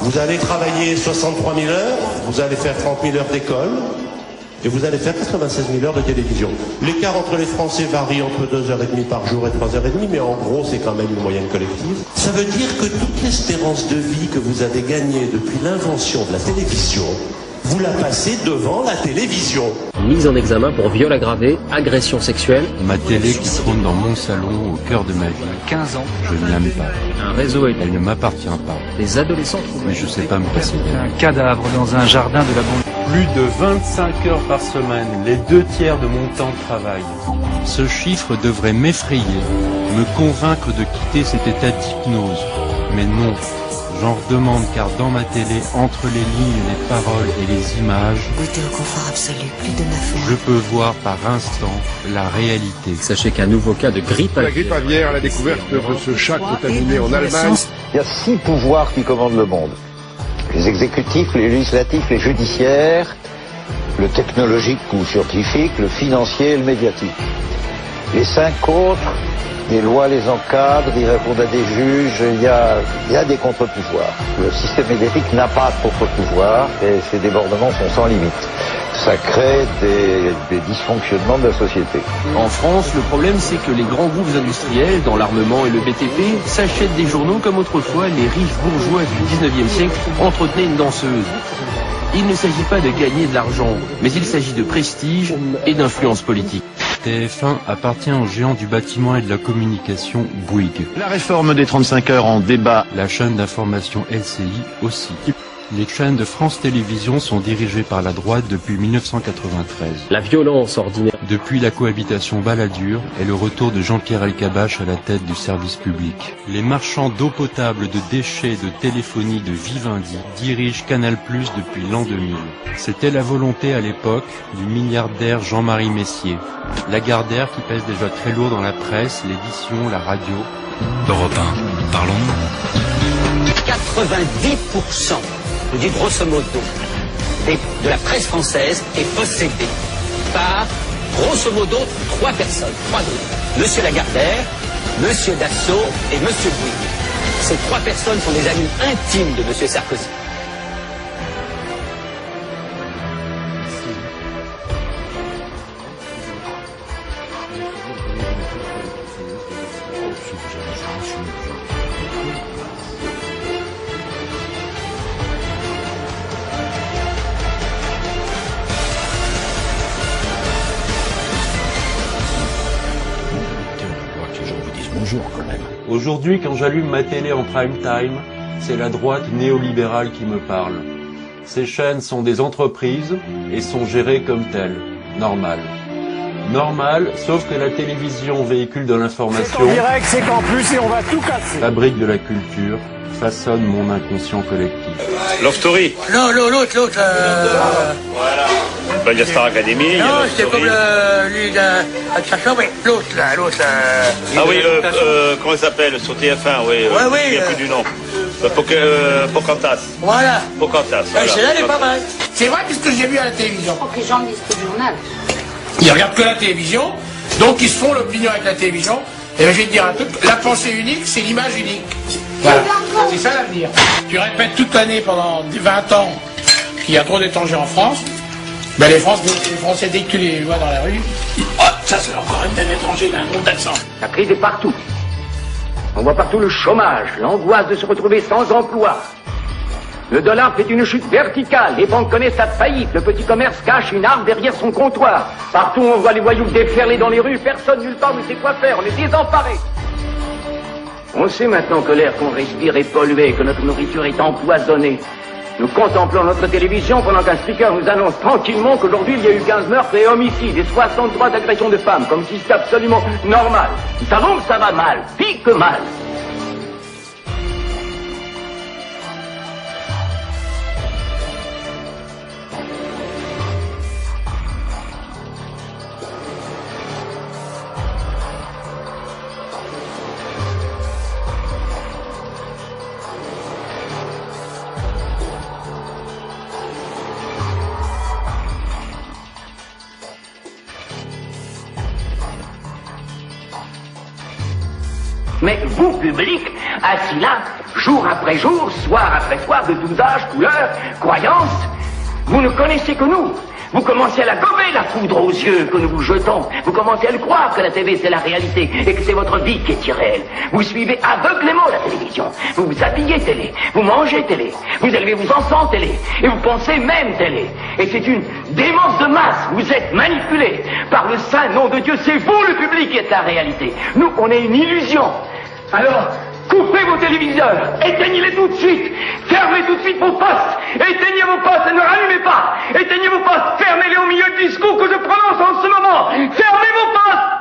Vous allez travailler 63 000 heures, vous allez faire 30 000 heures d'école, et vous allez faire 96 000 heures de télévision. L'écart entre les Français varie entre 2h30 par jour et 3h30, mais en gros, c'est quand même une moyenne collective. Ça veut dire que toute l'espérance de vie que vous avez gagnée depuis l'invention de la télévision, vous la passez devant la télévision. Mise en examen pour viol aggravé, agression sexuelle. Ma télé qui trône dans mon salon au cœur de ma vie. 15 ans. Je ne l'aime pas. Un réseau et Elle ne m'appartient pas. des adolescents trouvent. Mais je sais pas me passer d'elle. Un cadavre dans un jardin de la banlieue. Plus de 25 heures par semaine, les 2/3 de mon temps de travail. Ce chiffre devrait m'effrayer, me convaincre de quitter cet état d'hypnose. Mais non, j'en redemande car dans ma télé, entre les lignes, les paroles et les images, Goûter au confort absolu, plus de 9 mois. je peux voir par instant la réalité. Sachez qu'un nouveau cas de grippe La grippe aviaire, la découverte de ce chat contaminé en Allemagne. Il y a 6 pouvoirs qui commandent le monde. Les exécutifs, les législatifs, les judiciaires, le technologique ou scientifique, le financier et le médiatique. Les 5 autres, les lois les encadrent, ils répondent à des juges, il y a des contre-pouvoirs. Le système médiatique n'a pas de contre-pouvoir et ses débordements sont sans limite. Ça crée des dysfonctionnements de la société. En France, le problème c'est que les grands groupes industriels, dans l'armement et le BTP, s'achètent des journaux comme autrefois les riches bourgeois du 19e siècle entretenaient une danseuse. Il ne s'agit pas de gagner de l'argent, mais il s'agit de prestige et d'influence politique. TF1 appartient aux géants du bâtiment et de la communication Bouygues. La réforme des 35 heures en débat. La chaîne d'information LCI aussi. Les chaînes de France Télévisions sont dirigées par la droite depuis 1993. La violence ordinaire. Depuis la cohabitation Balladur et le retour de Jean-Pierre Elkabbach à la tête du service public. Les marchands d'eau potable, de déchets, de téléphonie, de Vivendi dirigent Canal+ depuis l'an 2000. C'était la volonté à l'époque du milliardaire Jean-Marie Messier. Lagardère qui pèse déjà très lourd dans la presse, l'édition, la radio. Europe 1, parlons-nous. 90%, je dis grosso modo, de la presse française est possédée par, grosso modo, 3 personnes, 3 groupes. Monsieur Lagardère, Monsieur Dassault et Monsieur Bouygues. Ces 3 personnes sont des amis intimes de Monsieur Sarkozy. Aujourd'hui, quand j'allume ma télé en prime time, c'est la droite néolibérale qui me parle. Ces chaînes sont des entreprises et sont gérées comme telles. Normal. Normal, sauf que la télévision, véhicule de l'information, C'est en direct, c'est qu'en plus et on va tout casser. fabrique de la culture, façonne mon inconscient collectif. Love Story. Non, l'autre. Voilà. Il y a Star Academy, il y a Love c'est Story. comme lui de mais l'autre. Ah oui, comment il s'appelle sur TF1, oui. Il n'y a plus du nom. Pocahontas. Voilà. Pocahontas. Voilà. Celle-là, elle est pas mal. C'est vrai que ce que j'ai vu à la télévision. Faut que les gens lisent tout le journal. Ils regardent que la télévision, donc ils se font l'opinion avec la télévision. Et je vais te dire un truc, la pensée unique, c'est l'image unique. Voilà. C'est ça l'avenir. Tu répètes toute l'année pendant 20 ans qu'il y a trop d'étrangers en France. Ben les Français, dès que tu les vois dans la rue, ils disent, oh, ça c'est encore un étranger d'un gros accent. La crise est partout. On voit partout le chômage, l'angoisse de se retrouver sans emploi. Le dollar fait une chute verticale, les banques connaissent la faillite, le petit commerce cache une arme derrière son comptoir. Partout on voit les voyous déferler dans les rues, personne nulle part ne sait quoi faire, on est désemparés. On sait maintenant que l'air qu'on respire est pollué, que notre nourriture est empoisonnée. Nous contemplons notre télévision pendant qu'un speaker nous annonce tranquillement qu'aujourd'hui il y a eu 15 meurtres et homicides et 63 agressions de femmes, comme si c'était absolument normal. Nous savons que ça va mal, pire que mal. Mais vous, public, assis là, jour après jour, soir après soir, de tous âges, couleurs, croyances. Vous ne connaissez que nous. Vous commencez à la gober, la foudre aux yeux que nous vous jetons. Vous commencez à le croire que la TV c'est la réalité et que c'est votre vie qui est irréelle. Vous suivez aveuglément la télévision. Vous vous habillez télé. Vous mangez télé. Vous élevez vos enfants télé. Et vous pensez même télé. Et c'est une démence de masse. Vous êtes manipulés par le saint nom de Dieu. C'est vous le public qui êtes la réalité. Nous, on est une illusion. Alors, coupez vos téléviseurs, éteignez-les tout de suite, fermez tout de suite vos postes, éteignez vos postes et ne rallumez pas, éteignez vos postes, fermez-les au milieu du discours que je prononce en ce moment, fermez vos postes.